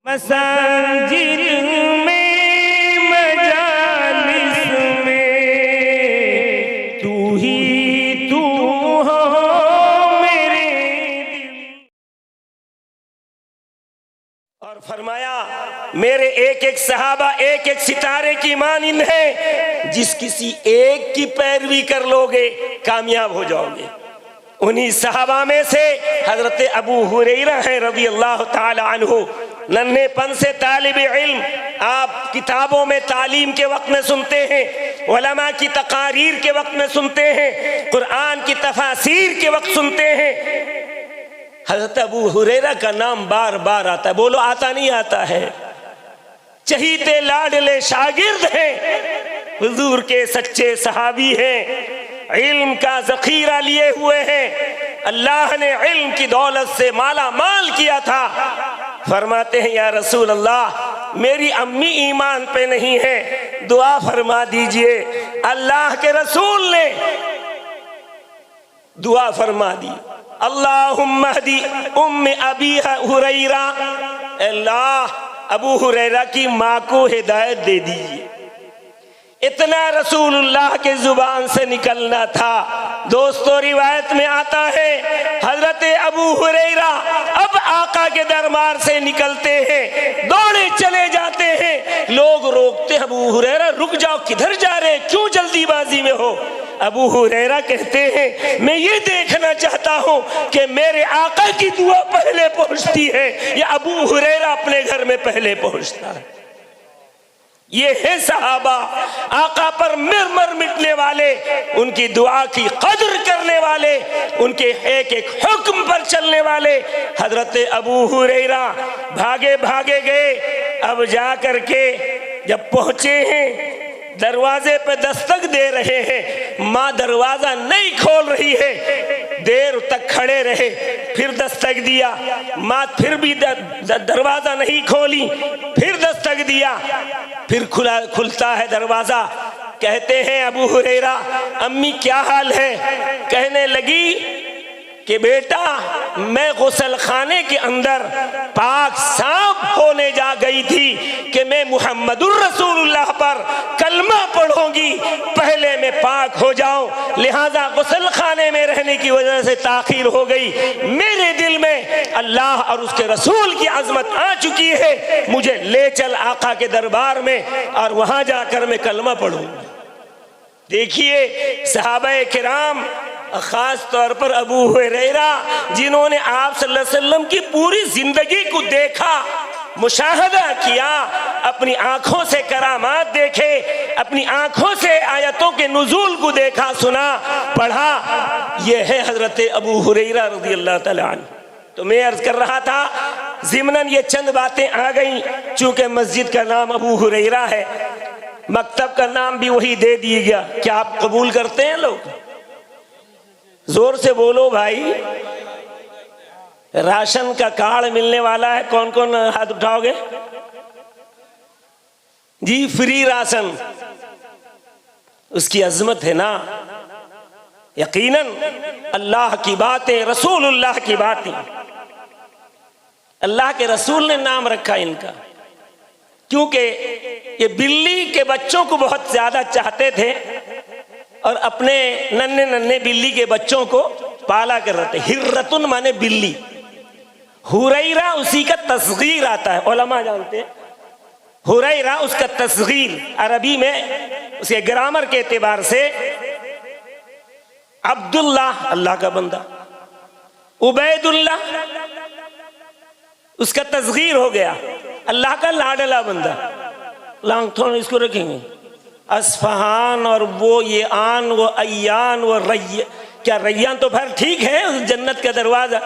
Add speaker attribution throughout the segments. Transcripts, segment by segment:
Speaker 1: मसाजिद में मजालिस में तू ही तू हो मेरे दिल। और फरमाया मेरे एक एक सहाबा एक एक सितारे की मानिंद है, जिस किसी एक की पैरवी कर लोगे कामयाब हो जाओगे। उन्हीं सहाबा में से हजरत अबू हुरैरा है रज़ी अल्लाह ताला अन्हु। नन्हेपन से तालिब इल्म, आप किताबों में तालीम के वक्त में सुनते हैं, उलमा की तकारीर के वक्त में सुनते हैं, कुरान की तफासीर के वक्त सुनते हैं। हजरत अबू हुरैरा का नाम बार बार आता है। बोलो आता नहीं आता है? चहीते लाडले शागिर्द हैं, हुजूर के सच्चे सहाबी हैं, इल्म का जखीरा लिए हुए हैं। अल्लाह ने इल्म की दौलत से माला माल किया था। फरमाते हैं या रसूल अल्लाह मेरी अम्मी ईमान पे नहीं है, दुआ फरमा दीजिए। अल्लाह के रसूल ने दुआ फरमा दी, अल्लाहुम्मा हदी उम्मे अबी हुरैरा, अल्लाह अबू हुरैरा की माँ को हिदायत दे दीजिए। इतना रसूलुल्लाह के जुबान से निकलना था। दोस्तों रिवायत में आता है हजरत अबू हुरैरा अब आका के दरबार से निकलते हैं, दौड़े चले जाते हैं। लोग रोकते हैं, अबू हुरैरा रुक जाओ, किधर जा रहे, क्यों जल्दीबाजी में हो? अबू हुरैरा कहते हैं मैं ये देखना चाहता हूँ कि मेरे आका की दुआ पहले पहुँचती है या अबू हुरैरा अपने घर में पहले पहुँचता है। ये है सहाबा, आका पर मर मिटने वाले, उनकी दुआ की कदर करने वाले, उनके एक एक हुक्म पर चलने वाले। हजरत अबू हुरैरा भागे भागे गए। अब जा करके जब पहुंचे हैं, दरवाजे पे दस्तक दे रहे हैं, माँ दरवाजा नहीं खोल रही है। देर तक खड़े रहे, फिर दस्तक दिया, माँ फिर भी दरवाजा नहीं खोली, फिर दस्तक दिया, फिर खुलता है दरवाजा। कहते हैं अबू हुरैरा अम्मी क्या हाल है? कहने लगी कि बेटा मैं गुसल खाने के अंदर पाक साफ होने जा गई थी कि मैं मुहम्मदुर रसूलुल्लाह पर कलमा पढ़ूंगी, पहले मैं पाक हो जाऊं, लिहाजा गुसल खाने में रहने की वजह से ताखीर हो गई। मेरे दिल में अल्लाह और उसके रसूल की अजमत आ चुकी है, मुझे ले चल आका के दरबार में और वहां जाकर मैं कलमा पढ़ूंगी। देखिए सहाबा किराम, खास तौर पर अबू हुरैरा जिन्होंने आप सल्लल्लाहु अलैहि वसल्लम की पूरी जिंदगी को देखा, मुशाहदा किया, अपनी आंखों से करामात देखे, अपनी आंखों से आयतों के नुज़ूल को देखा, सुना, पढ़ा, ये है हजरत अबू हुरैरा रज़ी अल्लाह तआला अन्हु। तो मैं अर्ज कर रहा था ज़िमनन ये चंद बातें आ गई, चूंकि मस्जिद का नाम अबू हुरैरा है, मकतब का नाम भी वही दे दिया गया। क्या आप कबूल करते हैं लोग? जोर से बोलो भाई। राशन का कार्ड मिलने वाला है, कौन कौन हाथ उठाओगे जी? फ्री राशन, उसकी अजमत है ना। यकीनन अल्लाह की बातें, रसूलुल्लाह की बातें, अल्लाह के रसूल ने नाम रखा इनका, क्योंकि ये बिल्ली के बच्चों को बहुत ज्यादा चाहते थे और अपने नन्हे नन्हे बिल्ली के बच्चों को पाला कर रहे थे। हिर्रतुन माने बिल्ली, हुरैरा उसी का तस्गीर आता है, उलमा जानते हैं। हुरैरा उसका तस्गीर अरबी में उसके ग्रामर के एतबार से अब्दुल्लाह अल्लाह का बंदा, उबैदुल्लाह उसका तस्गीर हो गया अल्लाह का लाडला बंदा। लांगथोन इसको रखेंगे, अस्फहान और वो ये आन, वो अय्यान, वो रैय, क्या रैयान तो फिर ठीक है, जन्नत का दरवाजा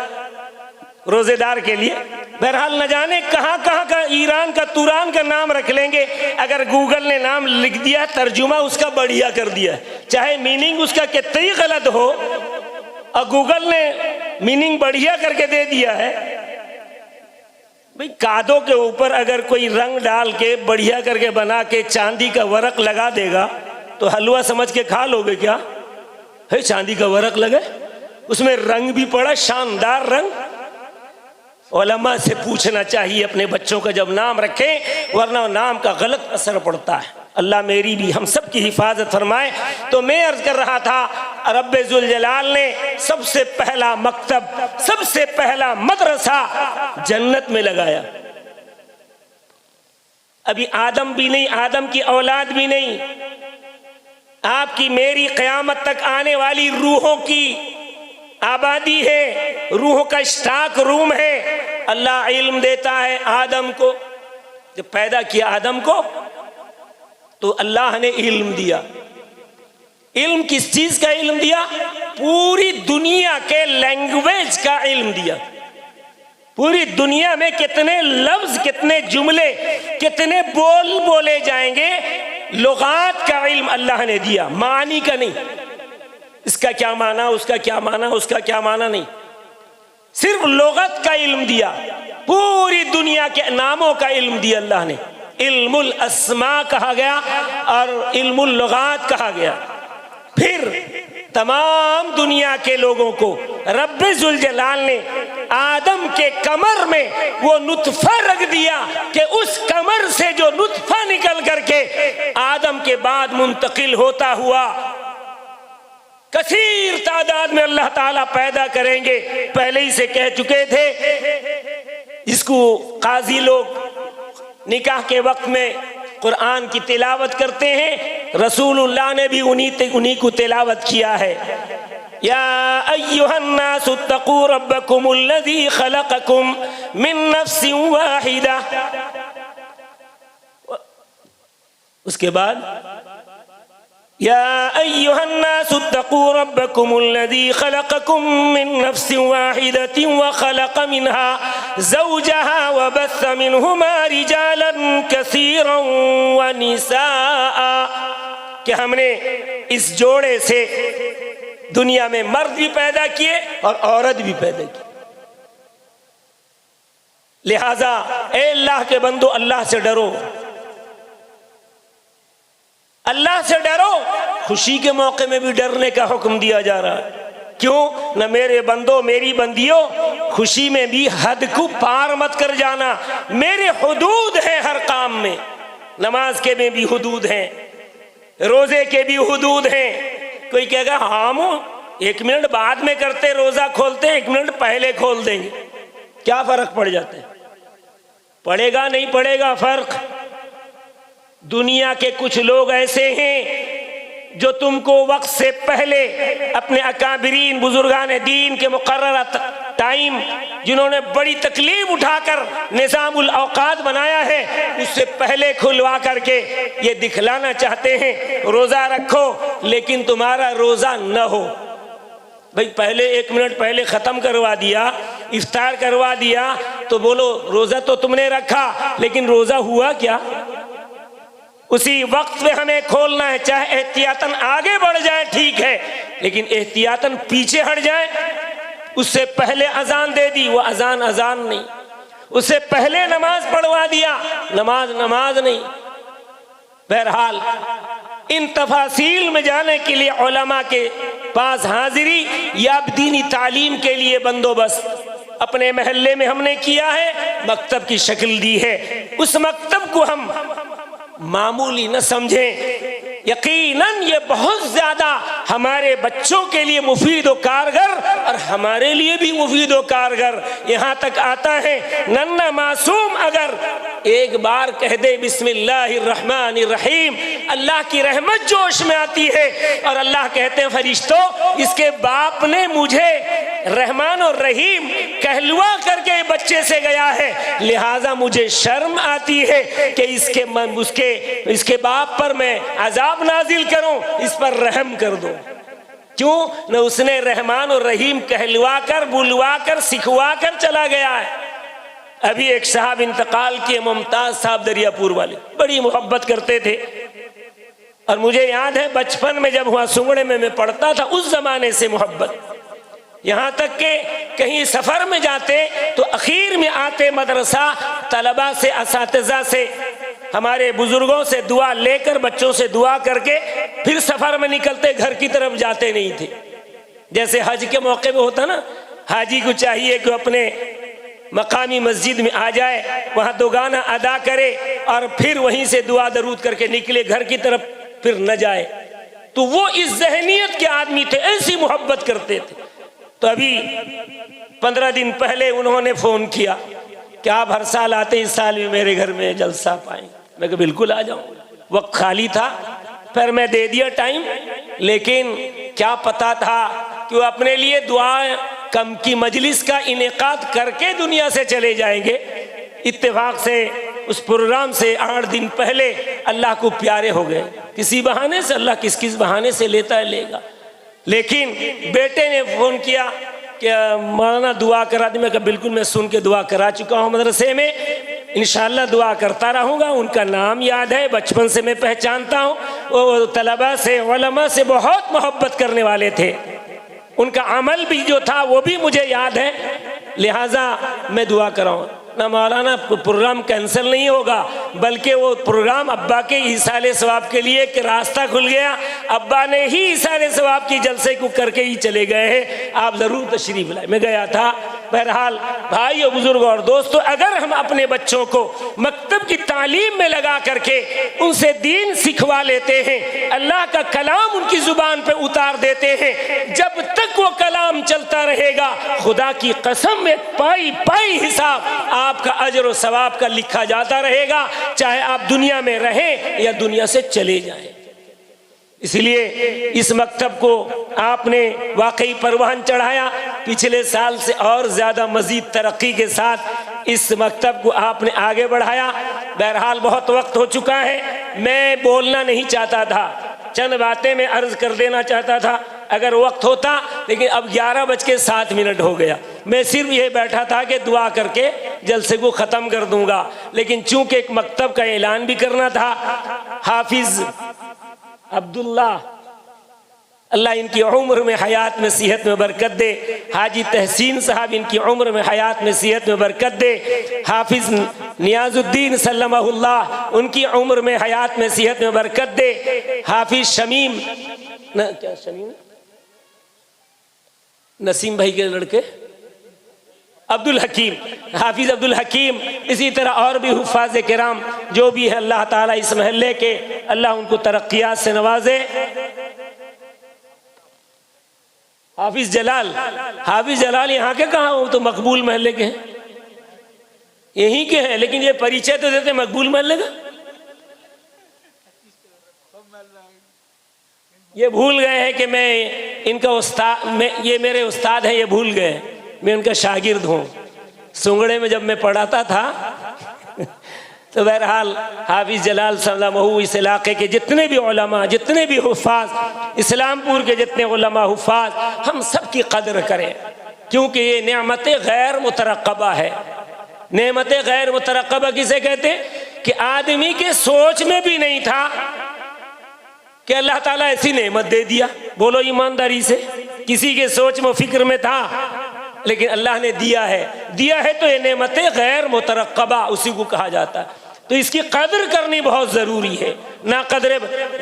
Speaker 1: रोजेदार के लिए। बहरहाल न जाने कहाँ कहाँ का ईरान का तुरान का नाम रख लेंगे। अगर गूगल ने नाम लिख दिया, तर्जुमा उसका बढ़िया कर दिया, चाहे मीनिंग उसका कितना ही गलत हो, और गूगल ने मीनिंग बढ़िया करके दे दिया है। भाई कादों के ऊपर अगर कोई रंग डाल के बढ़िया करके बना के चांदी का वरक लगा देगा तो हलवा समझ के खा लोगे क्या? है चांदी का वरक लगे, उसमें रंग भी पड़ा, शानदार रंग, उलमा से पूछना चाहिए अपने बच्चों का जब नाम रखें, वरना नाम का गलत असर पड़ता है। अल्लाह मेरी भी हम सब की हिफाजत फरमाए। तो मैं अर्ज कर रहा था, रब्बे जुल जलाल ने सबसे पहला मकतब, सबसे पहला मदरसा जन्नत में लगाया। अभी आदम भी नहीं, आदम की औलाद भी नहीं, आपकी मेरी क़यामत तक आने वाली रूहों की आबादी है, रूहों का स्टॉक रूम है। अल्लाह इल्म देता है आदम को। जब पैदा किया आदम को तो अल्लाह ने इल्म दिया। इल्म किस चीज का इल्म दिया? पूरी दुनिया के लैंग्वेज का इल्म दिया। पूरी दुनिया में कितने लफ्ज, कितने जुमले, कितने बोल बोले जाएंगे, लुगात का इल्म अल्लाह ने दिया, मानी का नहीं। इसका क्या माना, उसका क्या माना, उसका क्या माना नहीं, सिर्फ लुगत का इल्म दिया। पूरी दुनिया के नामों का इल्म दिया अल्लाह ने। इल्मुल अस्मा कहा गया और इल्मुल लुगात कहा गया। फिर तमाम दुनिया के लोगों को रब्बे जुल जलाल ने आदम के कमर में वो नुतफा रख दिया कि उस कमर से जो नुतफा निकल करके आदम के बाद मुंतकिल होता हुआ कसीर तादाद में अल्लाह ताला पैदा करेंगे। पहले ही से कह चुके थे। इसको काजी लोग निकाह के वक्त में कुरान की तिलावत करते हैं, रसूलुल्लाह ने भी उन्हीं को तिलावत किया है। या अय्युहन्नासु तक़ू रब्बकुमुल्लज़ी खलक़कुम मिन नफ्सिन वाहिदा। उसके बाद या अय्युहन्नासु तक़ू रब्बकुमुल्लज़ी खलक़कुम मिन नफ्सिन वाहिदतिन व खलक़ मिनहा ज़ौजहा व बस्स मिनहुमा रिजालन कसीरन व निसाआ। कि हमने इस जोड़े से दुनिया में मर्द भी पैदा किए और औरत भी पैदा की। लिहाजा ए अल्लाह के बंदो, अल्लाह से डरो, अल्लाह से डरो। खुशी के मौके में भी डरने का हुक्म दिया जा रहा है। क्यों? न मेरे बंदो, मेरी बंदियों, खुशी में भी हद को पार मत कर जाना। मेरे हुदूद हैं हर काम में। नमाज के में भी हुदूद हैं, रोजे के भी हुदूद हैं। कोई कहेगा हम 1 मिनट बाद में करते, रोजा खोलते 1 मिनट पहले खोल देंगे, क्या फर्क पड़ जाता है? पड़ेगा नहीं पड़ेगा फर्क। दुनिया के कुछ लोग ऐसे हैं जो तुमको वक्त से पहले अपने अकाबिरीन बुजुर्गान दीन के मुकर्रर टाइम, जिन्होंने बड़ी तकलीफ उठाकर निज़ामुल औकात बनाया है, उससे पहले खुलवा करके ये दिखलाना चाहते हैं रोजा रखो, लेकिन तुम्हारा रोजा न हो। भाई पहले 1 मिनट पहले खत्म करवा दिया, इफ्तार करवा दिया, तो बोलो रोजा तो तुमने रखा, लेकिन रोजा हुआ क्या? उसी वक्त में हमें खोलना है। चाहे एहतियातन आगे बढ़ जाए ठीक है, लेकिन एहतियातन पीछे हट जाए। उससे पहले अजान दे दी, वो अजान अजान नहीं। उससे पहले नमाज पढ़वा दिया, नमाज नमाज नहीं। बहरहाल इन तफासील में जाने के लिए उलमा के पास हाजिरी या दीनी तालीम के लिए बंदोबस्त अपने महल्ले में हमने किया है, मकतब की शक्ल दी है। उस मकतब को हम मामूली न समझें। यकीनन ये बहुत ज्यादा हमारे बच्चों के लिए मुफीद और कारगर, और हमारे लिए भी मुफीद और कारगर। यहाँ तक आता है नन्ना मासूम अगर एक बार कह दे बिस्मिल्लाहिर्रहमानिर्रहीम, अल्लाह की रहमत जोश में आती है। और अल्लाह कहते हैं फरिश्तों, इसके बाप ने मुझे रहमान और रहीम कहलवा करके बच्चे से गया है, लिहाजा मुझे शर्म आती है कि इसके बाप पर मैं अजाब नाजिल करूं, इस पर रहम कर दो। क्यों? न उसने रहमान और रहीम कहलवा कर, बुलवा कर, सिखवा कर चला गया है। अभी एक साहब इंतकाल किए, मुमताज साहब दरियापुर वाले, बड़ी मोहब्बत करते थे। और मुझे याद है बचपन में जब वहां सुंगड़े में मैं पढ़ता था, उस जमाने से मोहब्बत, यहाँ तक के कहीं सफर में जाते तो आखिर में आते मदरसा तलबा से, असातिज़ा से, हमारे बुजुर्गों से दुआ लेकर, बच्चों से दुआ करके फिर सफर में निकलते, घर की तरफ जाते नहीं थे। जैसे हज के मौके पे होता ना, हाजी को चाहिए कि अपने मकामी मस्जिद में आ जाए, वहाँ 2 गाना अदा करे और फिर वहीं से दुआ दरूद करके निकले, घर की तरफ फिर न जाए। तो वो इस ज़हनियत के आदमी थे, ऐसी मोहब्बत करते थे। तो अभी 15 दिन पहले उन्होंने फ़ोन किया कि आप हर साल आते, इस साल भी मेरे घर में जलसा पाएं। मैं कहा बिल्कुल आ जाऊँ। वक्त खाली था, फिर मैं दे दिया टाइम, लेकिन क्या पता था कि वो अपने लिए दुआ कम की मजलिस का इनेकाद करके दुनिया से चले जाएंगे। इत्तेफाक से उस प्रोग्राम से 8 दिन पहले अल्लाह को प्यारे हो गए। किसी बहाने से, अल्लाह किस किस बहाने से लेता है लेगा। लेकिन बेटे ने फ़ोन किया कि मौलाना दुआ करा दी। मैं कहा बिल्कुल, मैं सुन के दुआ करा चुका हूँ मदरसे में, इंशाअल्लाह दुआ करता रहूँगा। उनका नाम याद है, बचपन से मैं पहचानता हूँ। वो तलबा से, उलमा से बहुत मोहब्बत करने वाले थे। उनका अमल भी जो था वो भी मुझे याद है, लिहाजा मैं दुआ कराऊँ ना। मौलाना प्रोग्राम कैंसिल नहीं होगा, बल्कि वो प्रोग्राम अब्बा के ईसाले सवाब के लिए एक रास्ता खुल गया। अब्बा ने ही ईसाले सवाब की जलसे को करके ही चले गए हैं। आप ज़रूर तशरीफ़ लाए। मैं गया था। बहरहाल भाई और बुजुर्ग और दोस्तों, अगर हम अपने बच्चों को मकतब की तालीम में लगा करके उनसे दीन सिखवा लेते हैं, अल्लाह का कलाम उनकी ज़ुबान पे उतार देते हैं, जब तक वो कलाम चलता रहेगा, खुदा की कसम में पाई पाई हिसाब आपका अजर और सवाब का लिखा जाता रहेगा, चाहे आप दुनिया में रहें या दुनिया से चले जाएं। इसलिए इस मकतब को आपने वाकई परवान चढ़ाया। पिछले साल से और ज़्यादा मज़ीद तरक्की के साथ इस मकतब को आपने आगे बढ़ाया। बहरहाल बहुत वक्त हो चुका है, मैं बोलना नहीं चाहता था, चंद बातें मैं अर्ज़ कर देना चाहता था अगर वक्त होता, लेकिन अब 11:07 हो गया। मैं सिर्फ ये बैठा था कि दुआ करके जलसे को ख़त्म कर दूंगा, लेकिन चूंकि एक मकतब का ऐलान भी करना था। हाफिज़ अब्दुल्ला, अल्लाह इनकी उम्र में हयात में सेहत में बरकत दे। हाजी तहसीन साहब, इनकी उम्र में हयात में सेहत में बरकत दे। हाफिज़ नियाजुद्दीन सल्लमहुल्लाह, उनकी उम्र में हयात में सेहत में बरकत दे। हाफिज़ शमीम क्या शमीम नसीम भाई के लड़के अब्दुल हकीम, हाफिज़ अब्दुल हकीम, इसी तरह और भी हुफ़ाज़ किराम जो भी है, अल्लाह ताला इस महल्ले के, अल्लाह उनको तरक्कियात से नवाजे। हाफिज़ जलाल यहाँ के कहाँ, वो तो मकबूल महल्ले के हैं, यहीं के हैं, लेकिन ये परिचय तो देते मकबूल महल्ले का। ये भूल गए हैं कि मैं इनका उस्ताद, ये मेरे उस्ताद हैं, ये भूल गए। मैं उनका शागिर्द हूँ। सुंगड़े में जब मैं पढ़ाता था तो बहरहाल हाफिज़ जलाल सल्लल्लाहु इस इलाके के जितने भी उलमा, जितने भी हुफ़ाज़, इस्लामपुर के जितने उलमा हुफ़ाज़, हम सब की कदर करें, क्योंकि ये नेमत गैर मुतरक़बा है। नेमत गैर मुतरक़बा किसे कहते हैं कि आदमी के सोच में भी नहीं था कि अल्लाह ताला ऐसी नेमत दे दिया। बोलो ईमानदारी से, किसी के सोच में फिक्र में था, लेकिन अल्लाह ने दिया है तो ये नेमत गैर मुतरक़बा उसी को कहा जाता है। तो इसकी कदर करनी बहुत ज़रूरी है। ना कदर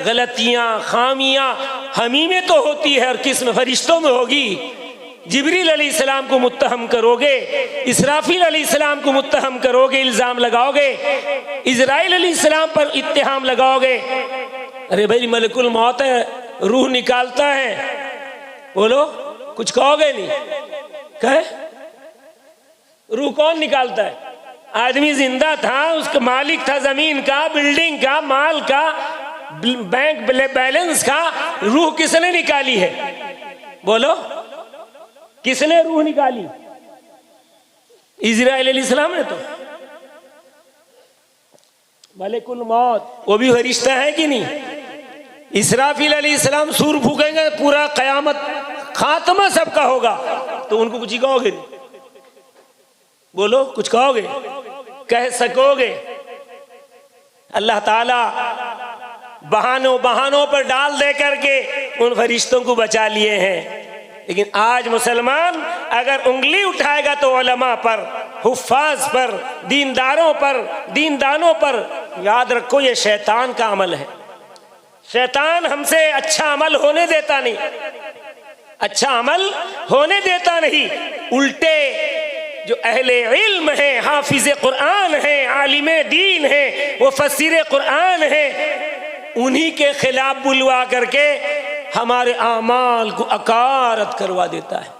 Speaker 1: गलतियाँ, खामियाँ हमी में तो होती है और किस्म फरिश्तों में होगी। जिब्रील अलैहिस्सलाम को मुत्तहम करोगे, इसराफील अलैहिस्सलाम को मुत्तहम करोगे, इल्ज़ाम लगाओगे, इज़राइल अलैहिस्सलाम पर इत्तिहाम लगाओगे। अरे भाई मलकुल मौत है, रूह निकालता है, बोलो कुछ कहोगे नहीं, कहे रूह कौन निकालता है? आदमी जिंदा था, उसका मालिक था जमीन का, बिल्डिंग का, माल का, बैंक बैलेंस का, रूह किसने निकाली है? बोलो किसने रूह निकाली? इज़राइल अलैहिस्सलाम ने। तो मलकुल मौत वो भी फरिश्ता है कि नहीं? इसराफील अलैहिस्सलाम सूर फूकेंगे, पूरा कयामत खात्मा सबका होगा, तो उनको कुछ कहोगे नहीं? बोलो कुछ कहोगे? कह सकोगे? अल्लाह ताला बहानों पर डाल दे करके उन फरिश्तों को बचा लिए हैं। लेकिन आज मुसलमान अगर उंगली उठाएगा तो उलमा पर, हुफ़ाज़ पर, दीनदानों पर, याद रखो ये शैतान का अमल है। शैतान हमसे अच्छा अमल होने देता नहीं, अच्छा अमल होने देता नहीं। उल्टे जो अहले इल्म हैं, हाफिज कुरान हैं, आलिम दीन हैं, वो फसीर कुरान हैं, उन्हीं के खिलाफ बुलवा करके हमारे आमाल को अकारत करवा देता है।